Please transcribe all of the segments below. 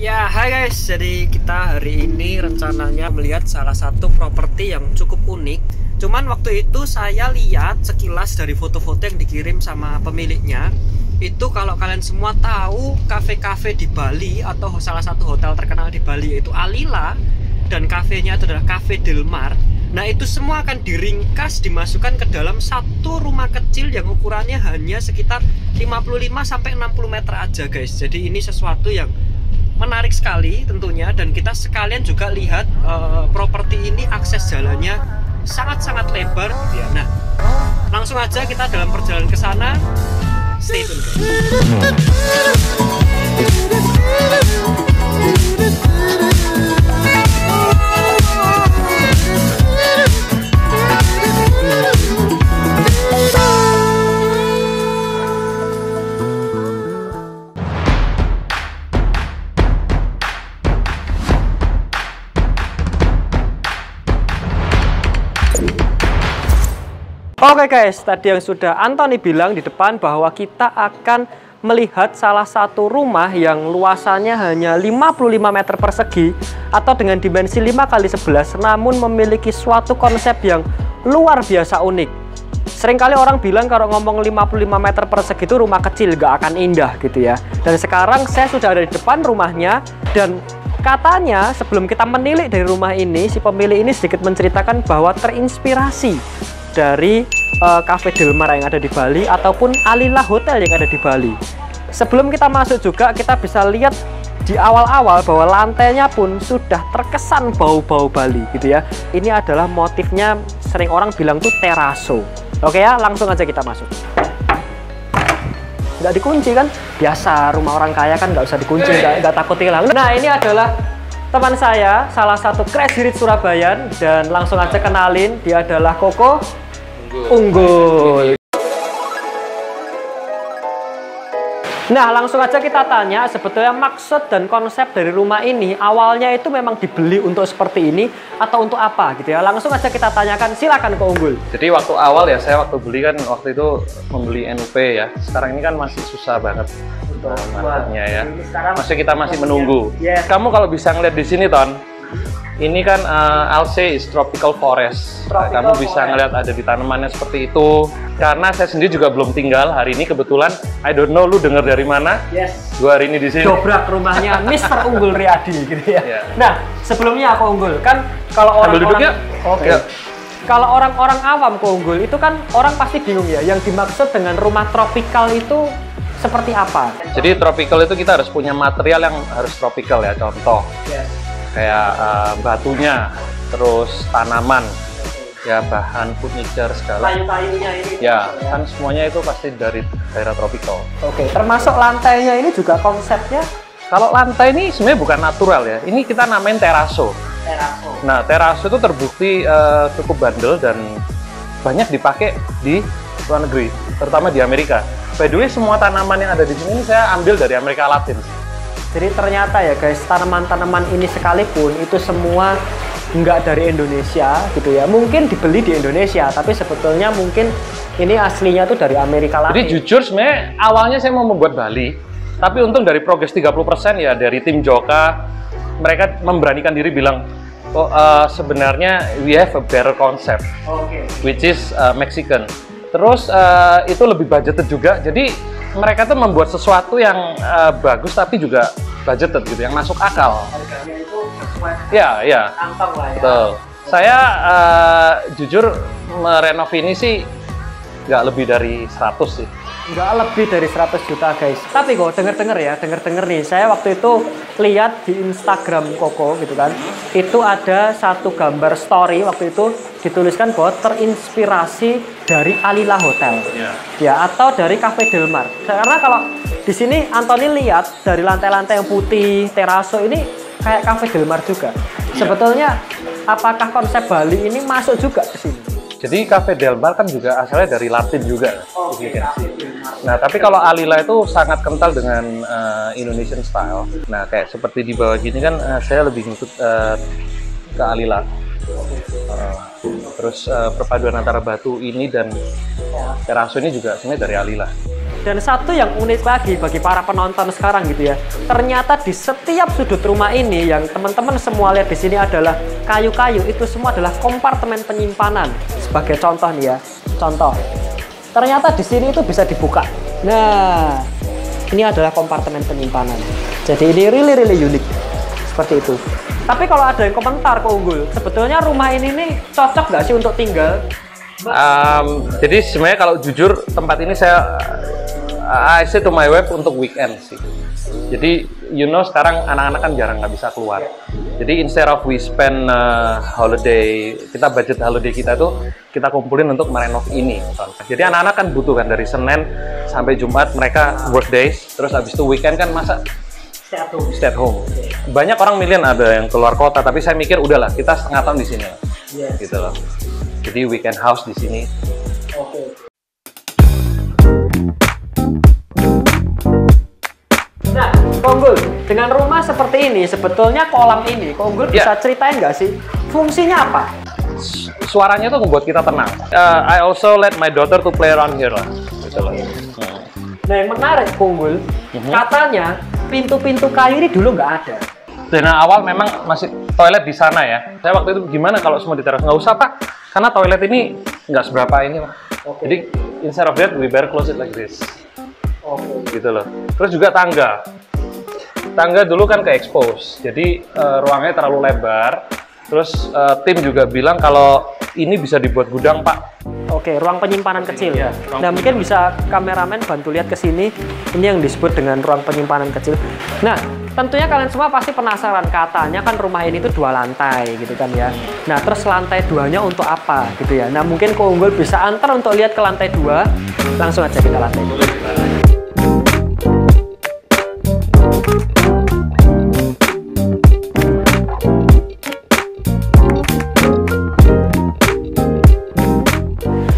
Ya, hai guys. Jadi kita hari ini rencananya melihat salah satu properti yang cukup unik. Cuman waktu itu saya lihat sekilas dari foto-foto yang dikirim sama pemiliknya. Itu kalau kalian semua tahu kafe-kafe di Bali atau salah satu hotel terkenal di Bali yaitu Alila, dan kafenya itu adalah Cafe Del Mar. Nah, itu semua akan diringkas dimasukkan ke dalam satu rumah kecil yang ukurannya hanya sekitar 55-60 meter aja guys. Jadi ini sesuatu yang menarik sekali tentunya, dan kita sekalian juga lihat properti ini akses jalannya sangat-sangat lebar ya. Nah, langsung aja kita dalam perjalanan ke sana. Stay tune guys. Oke guys, tadi yang sudah Anthony bilang di depan bahwa kita akan melihat salah satu rumah yang luasannya hanya 55 meter persegi atau dengan dimensi 5x11, namun memiliki suatu konsep yang luar biasa unik. Seringkali orang bilang kalau ngomong 55 meter persegi itu rumah kecil, gak akan indah gitu ya. Dan sekarang saya sudah ada di depan rumahnya, dan katanya sebelum kita menilik dari rumah ini, si pemilik ini sedikit menceritakan bahwa terinspirasi dari Cafe Del Mar yang ada di Bali ataupun Alila Hotel yang ada di Bali. Sebelum kita masuk juga kita bisa lihat di awal-awal bahwa lantainya pun sudah terkesan bau-bau Bali gitu ya. Ini adalah motifnya, sering orang bilang tuh teraso. Oke ya, langsung aja kita masuk. Nggak dikunci kan? Biasa rumah orang kaya kan nggak usah dikunci, nggak takut hilang. Nah, ini adalah teman saya, salah satu Crazy Rich Surabaya, dan langsung aja kenalin, dia adalah Koko Unggul. Nah, langsung aja kita tanya sebetulnya maksud dan konsep dari rumah ini awalnya itu memang dibeli untuk seperti ini atau untuk apa gitu ya. Langsung aja kita tanyakan, silakan Koko Unggul. Jadi waktu awal ya, saya waktu beli kan waktu itu membeli NUP ya. Sekarang ini kan masih susah banget marketnya ya. Kita masih menunggu. Yes. Kamu kalau bisa ngeliat di sini Ton, ini kan Alse is tropical forest. Kamu bisa ngeliat ada di tanamannya seperti itu. Karena saya sendiri juga belum tinggal hari ini kebetulan. I don't know lu denger dari mana? Yes. Gua hari ini di sini. Dobrak rumahnya Mr. Unggul Riyadi gitu ya. Yeah. Nah, sebelumnya aku Unggul kan kalau orang-orang kalau orang-orang awam Koko Unggul itu kan orang pasti bingung ya, yang dimaksud dengan rumah tropical itu seperti apa? Jadi tropical itu kita harus punya material yang harus tropical ya. Contoh kayak batunya, terus tanaman, ya bahan furniture segala. Kayu-kayunya ini. Ya, kan semuanya itu pasti dari daerah tropical. Oke, termasuk lantainya ini juga konsepnya. Kalau lantai ini sebenarnya bukan natural ya. Ini kita namain teraso. Teraso. Nah, teraso itu terbukti cukup bandel dan banyak dipakai di luar negeri, terutama di Amerika. By the way, semua tanaman yang ada di sini saya ambil dari Amerika Latin. Jadi ternyata ya guys, tanaman-tanaman ini sekalipun itu semua nggak dari Indonesia gitu ya. Mungkin dibeli di Indonesia, tapi sebetulnya mungkin ini aslinya tuh dari Amerika Latin. Jadi jujur sebenarnya awalnya saya mau membuat Bali, tapi untung dari progres 30% ya dari tim Joka, mereka memberanikan diri bilang, sebenarnya we have a better concept, which is Mexican. Terus itu lebih budgeted juga, jadi mereka tuh membuat sesuatu yang bagus tapi juga budgeted gitu, yang masuk akal. Harganya itu sesuai kantong lah ya. Betul. Saya jujur merenov ini sih nggak lebih dari 100 sih. Nggak lebih dari 100 juta guys. Tapi kok denger nih, saya waktu itu lihat di Instagram Koko gitu kan, itu ada satu gambar story waktu itu dituliskan bahwa terinspirasi dari Alila Hotel, ya, atau dari Cafe Del Mar. Karena kalau di sini Anthony lihat dari lantai-lantai yang putih, teraso ini kayak Cafe Del Mar juga. Sebetulnya apakah konsep Bali ini masuk juga ke sini? Jadi Cafe Del Mar kan juga asalnya dari Latin juga. Nah, tapi kalau Alila itu sangat kental dengan Indonesian style. Nah, kayak seperti di bawah gini kan saya lebih ngikut ke Alila. Terus perpaduan antara batu ini dan teraso ini juga sebenarnya dari Alila. Dan satu yang unik lagi bagi para penonton sekarang gitu ya, ternyata di setiap sudut rumah ini yang teman-teman semua lihat di sini adalah kayu-kayu, itu semua adalah kompartemen penyimpanan. Sebagai contoh nih ya, contoh. Ternyata di sini itu bisa dibuka. Nah, ini adalah kompartemen penyimpanan. Jadi ini really unik. Seperti itu. Tapi kalau ada yang komentar ke Unggul, sebetulnya rumah ini nih cocok nggak sih untuk tinggal? Jadi sebenarnya kalau jujur tempat ini I say to my wife untuk weekend sih. Jadi sekarang anak-anak kan jarang nggak bisa keluar. Jadi instead of we spend holiday, kita budget holiday kita tuh kita kumpulin untuk merenov ini. Jadi anak-anak kan butuh kan dari Senin sampai Jumat mereka work days, terus habis itu weekend kan masa stay at home. Banyak orang milih ada yang keluar kota, tapi saya mikir udahlah kita setengah tahun di sini, gitu loh. Jadi weekend house di sini. Oke. Nah, Konggul, dengan rumah seperti ini, sebetulnya kolam ini, Konggul bisa ceritain nggak sih fungsinya apa? Suaranya tuh membuat kita tenang. I also let my daughter to play around here lah, gitu loh. Nah, yang menarik, Konggul, katanya pintu-pintu kayu ini dulu nggak ada. Dan awal memang masih toilet di sana ya. Saya waktu itu gimana kalau semua di teras? Nggak usah Pak, karena toilet ini nggak seberapa ini Pak. Jadi instead of that, we better close it like this. Gitu loh. Terus juga tangga. Tangga dulu kan ke expose, jadi ruangnya terlalu lebar. Terus tim juga bilang kalau ini bisa dibuat gudang Pak. Oke, ruang penyimpanan kecil. Ya, nah, mungkin bisa kameramen bantu lihat ke sini. Ini yang disebut dengan ruang penyimpanan kecil. Nah, tentunya kalian semua pasti penasaran, katanya kan rumah ini tuh 2 lantai gitu kan ya. Nah, terus lantai 2-nya untuk apa gitu ya. Nah, mungkin Ko Unggul bisa antar untuk lihat ke lantai 2. Langsung aja kita lantai 2.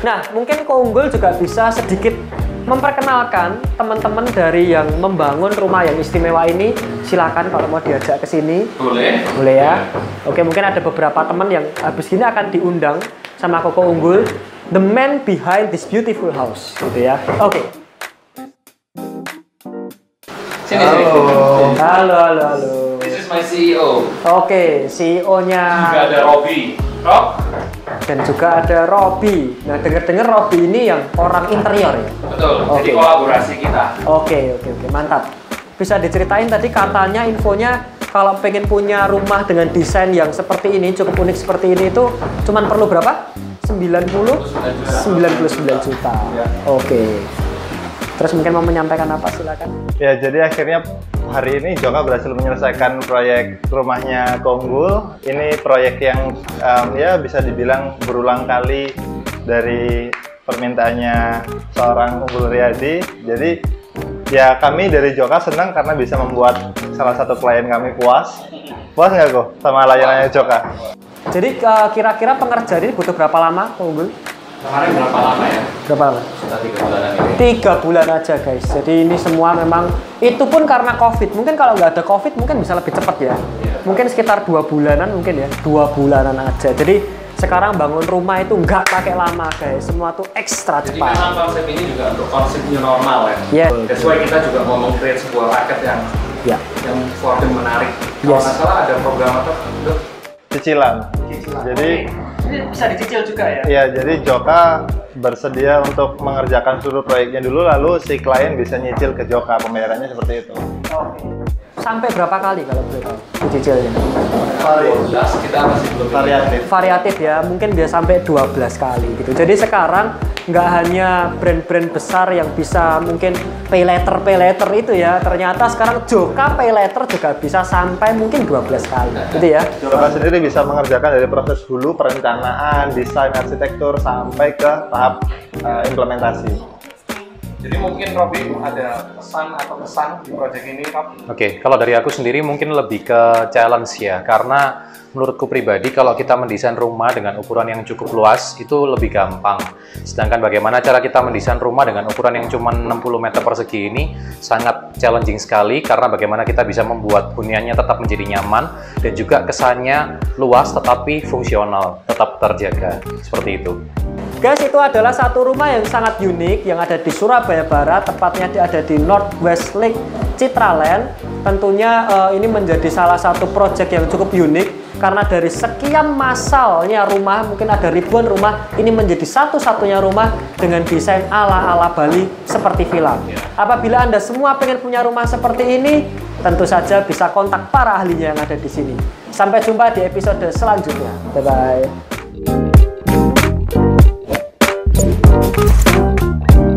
Nah, mungkin Ko Unggul juga bisa sedikit memperkenalkan teman-teman dari yang membangun rumah yang istimewa ini. Silakan kalau mau diajak ke sini. Boleh. Boleh ya. Oke, mungkin ada beberapa teman yang habis ini akan diundang sama Ko Unggul, the man behind this beautiful house, gitu ya. Oke. Sini. Halo. This is my CEO. Oke, CEO-nya. Juga ada Robby. Dan juga ada Robby. Nah, dengar-dengar Robby ini yang orang interior ya? Betul, jadi kolaborasi kita. Oke, mantap. Bisa diceritain tadi katanya infonya kalau pengen punya rumah dengan desain yang seperti ini, cukup unik seperti ini itu cuman perlu berapa? 99 juta. Ya. Oke. Terus mungkin mau menyampaikan apa, silakan. Ya, jadi akhirnya hari ini Joka berhasil menyelesaikan proyek rumahnya Ko Unggul. Ini proyek yang ya bisa dibilang berulang kali dari permintaannya seorang Unggul Riyadi. Jadi ya kami dari Joka senang karena bisa membuat salah satu klien kami puas. Puas nggak Ko sama layanannya Joka? Jadi kira-kira pengerjaan ini butuh berapa lama, Ko Unggul? Kemarin berapa lama ya? Berapa lama? Sudah 3 bulanan ini. 3 bulan aja guys. Jadi ini semua memang itu pun karena COVID. Mungkin kalau nggak ada COVID mungkin bisa lebih cepat ya. Mungkin sekitar 2 bulanan mungkin ya. 2 bulanan aja. Jadi sekarang bangun rumah itu nggak pakai lama guys. Semua tuh ekstra Jadi cepat. memang konsep ini juga untuk konsep new normal ya. That's why kita juga mau meng-create sebuah market yang for them menarik. Kalau nggak salah ada program apa? Cicilan. Jadi ini bisa dicicil juga ya? Iya, jadi Joka bersedia untuk mengerjakan seluruh proyeknya dulu, lalu si klien bisa nyicil ke Joka, pembayarannya seperti itu. Oke. Sampai berapa kali kalau boleh tahu dicicilnya? Kita masih belum Variatif ya, mungkin bisa sampai 12 kali gitu. Jadi sekarang nggak hanya brand-brand besar yang bisa mungkin pay later itu ya, ternyata sekarang Joka pay later juga bisa sampai mungkin 12 kali gitu ya. Joka sendiri bisa mengerjakan dari proses hulu, perencanaan, desain, arsitektur, sampai ke tahap implementasi. Jadi mungkin Robby ada pesan atau kesan di proyek ini, Rob? Oke, kalau dari aku sendiri mungkin lebih ke challenge ya, karena menurutku pribadi kalau kita mendesain rumah dengan ukuran yang cukup luas itu lebih gampang. Sedangkan bagaimana cara kita mendesain rumah dengan ukuran yang cuma 60 meter persegi ini sangat challenging sekali, karena bagaimana kita bisa membuat huniannya tetap menjadi nyaman dan juga kesannya luas tetapi fungsional, tetap terjaga. Seperti itu. Guys, itu adalah satu rumah yang sangat unik yang ada di Surabaya Barat, tepatnya ada di Northwest Lake Citraland. Tentunya ini menjadi salah satu proyek yang cukup unik karena dari sekian massalnya rumah, mungkin ada ribuan rumah, ini menjadi satu-satunya rumah dengan desain ala-ala Bali seperti villa. Apabila Anda semua pengen punya rumah seperti ini, tentu saja bisa kontak para ahlinya yang ada di sini. Sampai jumpa di episode selanjutnya. Bye-bye.